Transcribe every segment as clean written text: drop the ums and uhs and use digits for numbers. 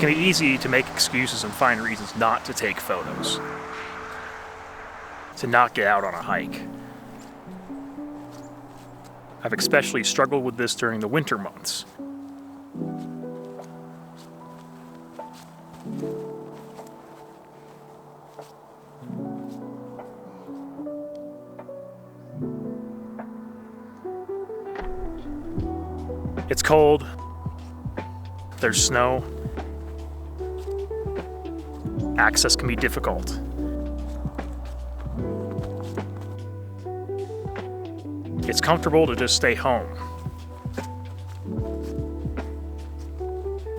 can be easy to make excuses and find reasons not to take photos, to not get out on a hike. I've especially struggled with this during the winter months. It's cold, there's snow, access can be difficult. It's comfortable to just stay home.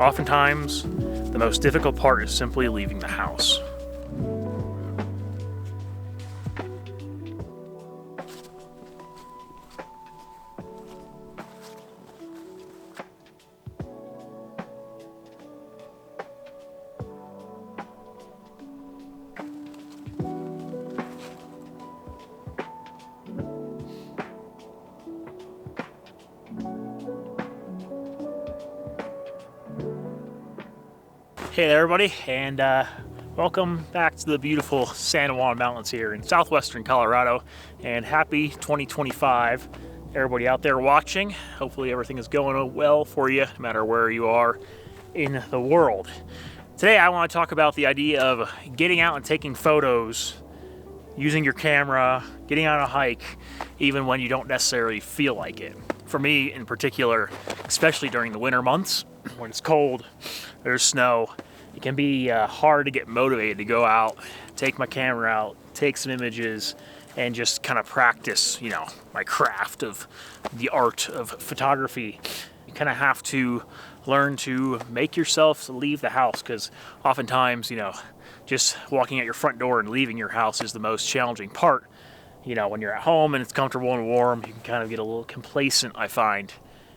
Oftentimes, the most difficult part is simply leaving the house. Hey there everybody, and welcome back to the beautiful San Juan Mountains here in southwestern Colorado, and happy 2025 everybody out there watching. Hopefully everything is going well for you no matter where you are in the world. Today I want to talk about the idea of getting out and taking photos, using your camera, getting on a hike even when you don't necessarily feel like it. For me in particular, especially during the winter months when it's cold, there's snow, it can be hard to get motivated to go out, take my camera out, take some images, and just kind of practice, my craft of the art of photography. You kind of have to learn to make yourself leave the house, because oftentimes, just walking out your front door and leaving your house is the most challenging part. When you're at home and it's comfortable and warm, you can kind of get a little complacent, I find.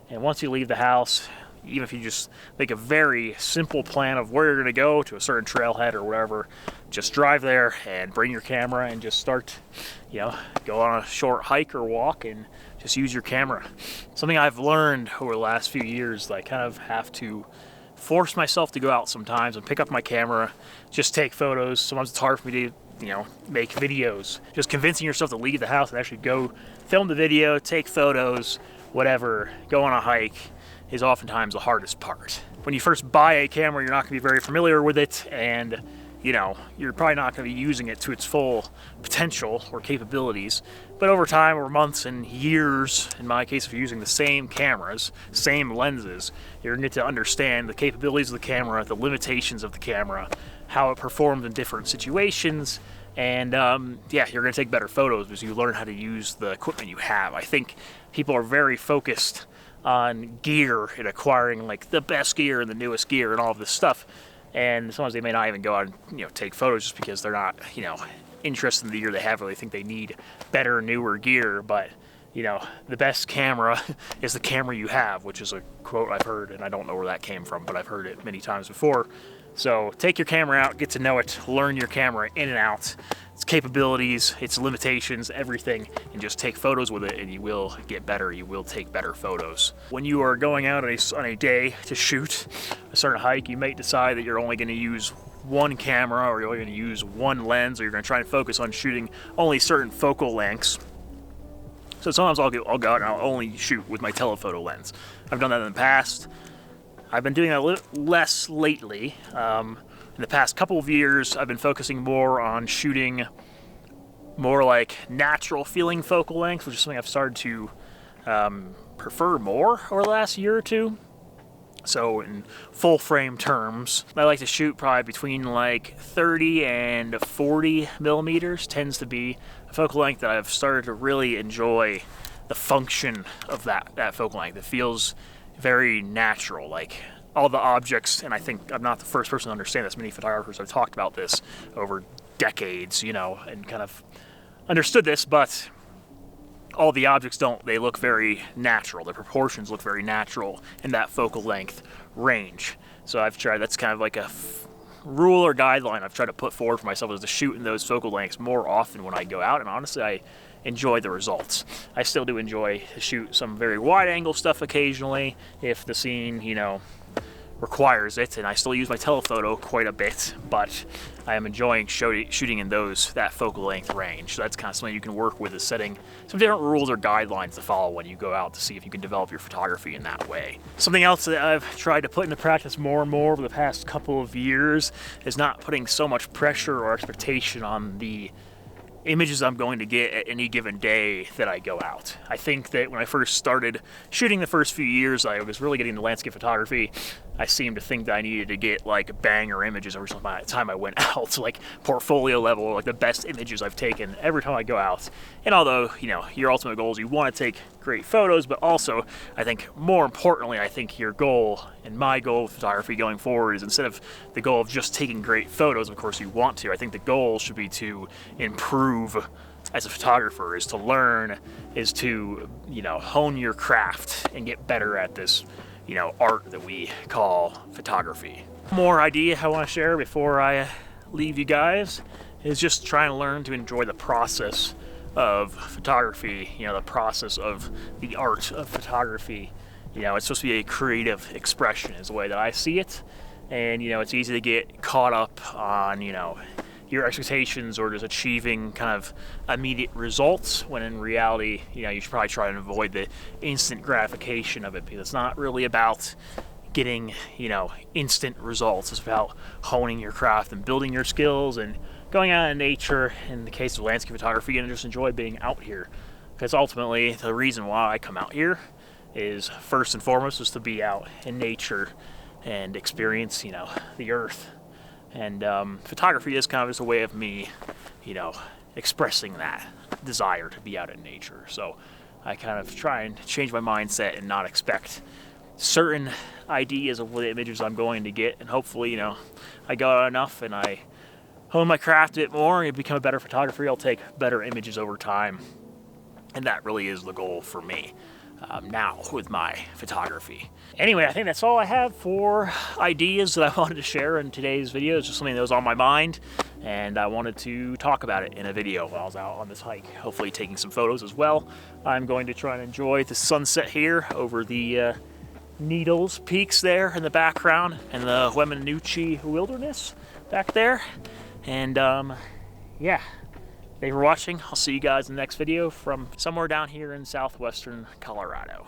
And once you leave the house, even if you just make a very simple plan of where you're going to go to a certain trailhead or whatever, just drive there and bring your camera and just start, go on a short hike or walk and just use your camera. Something I've learned over the last few years, that I kind of have to force myself to go out sometimes and pick up my camera, just take photos. Sometimes it's hard for me to, make videos. Just convincing yourself to leave the house and actually go film the video, take photos, whatever, go on a hike, is oftentimes the hardest part. When you first buy a camera, you're not going to be very familiar with it, and you're probably not going to be using it to its full potential or capabilities. But over time, over months and years, in my case, if you're using the same cameras, same lenses, you're going to get to understand the capabilities of the camera, the limitations of the camera, how it performs in different situations, and you're going to take better photos because you learn how to use the equipment you have. I think people are very focused on gear and acquiring like the best gear and the newest gear and all of this stuff, and sometimes they may not even go out and take photos just because they're not interested in the gear they have, or they think they need better, newer gear. But the best camera is the camera you have, which is a quote I've heard, and I don't know where that came from, but I've heard it many times before. So take your camera out, get to know it, learn your camera in and out, its capabilities, its limitations, everything, and just take photos with it, and you will get better. You will take better photos. When you are going out on a day to shoot a certain hike, you may decide that you're only going to use one camera, or you're only going to use one lens, or you're going to try and focus on shooting only certain focal lengths. So sometimes I'll go out and I'll only shoot with my telephoto lens. I've done that in the past. I've been doing that a little less lately. In the past couple of years, I've been focusing more on shooting more like natural feeling focal lengths, which is something I've started to prefer more over the last year or two. So in full frame terms, I like to shoot probably between like 30 and 40 millimeters. Tends to be a focal length that I've started to really enjoy the function of that focal length. It feels very natural, like all the objects, and I think I'm not the first person to understand this. Many photographers have talked about this over decades, and kind of understood this, but all the objects they look very natural. The proportions look very natural in that focal length range. So I've tried, that's kind of like a rule or guideline I've tried to put forward for myself, is to shoot in those focal lengths more often when I go out, and honestly I enjoy the results. I still do enjoy to shoot some very wide angle stuff occasionally if the scene, requires it, and I still use my telephoto quite a bit, but I am enjoying shooting in that focal length range. So that's kind of something you can work with, is setting some different rules or guidelines to follow when you go out to see if you can develop your photography in that way. Something else that I've tried to put into practice more and more over the past couple of years is not putting so much pressure or expectation on the images I'm going to get at any given day that I go out. I think that when I first started shooting the first few years, I was really getting into landscape photography. I seemed to think that I needed to get like banger images every time I went out, like portfolio level, like the best images I've taken every time I go out. And although, you know, your ultimate goal is you want to take great photos, but also I think more importantly, I think your goal and my goal with photography going forward is, instead of the goal of just taking great photos, of course you want to, I think the goal should be to improve as a photographer, is to learn, is to, you know, hone your craft and get better at this, you know, art that we call photography. More idea I want to share before I leave you guys is just trying to learn to enjoy the process of photography, you know, the process of the art of photography. You know, it's supposed to be a creative expression is the way that I see it. And, you know, it's easy to get caught up on, you know, your expectations or just achieving kind of immediate results, when in reality, you know, you should probably try and avoid the instant gratification of it, because it's not really about getting, you know, instant results. It's about honing your craft and building your skills and going out in nature. In the case of landscape photography, and just enjoy being out here, because ultimately the reason why I come out here is, first and foremost, is to be out in nature and experience, you know, the earth. And photography is kind of just a way of me, you know, expressing that desire to be out in nature. So I kind of try and change my mindset and not expect certain ideas of what images I'm going to get. And hopefully, you know, I go out enough and I hone my craft a bit more and become a better photographer, I'll take better images over time. And that really is the goal for me now with my photography. Anyway, I think that's all I have for ideas that I wanted to share in today's video. It's just something that was on my mind, and I wanted to talk about it in a video while I was out on this hike, hopefully taking some photos as well. I'm going to try and enjoy the sunset here over the Needles Peaks there in the background, and the Weminuche Wilderness back there. And yeah, thanks for watching. I'll see you guys in the next video from somewhere down here in southwestern Colorado.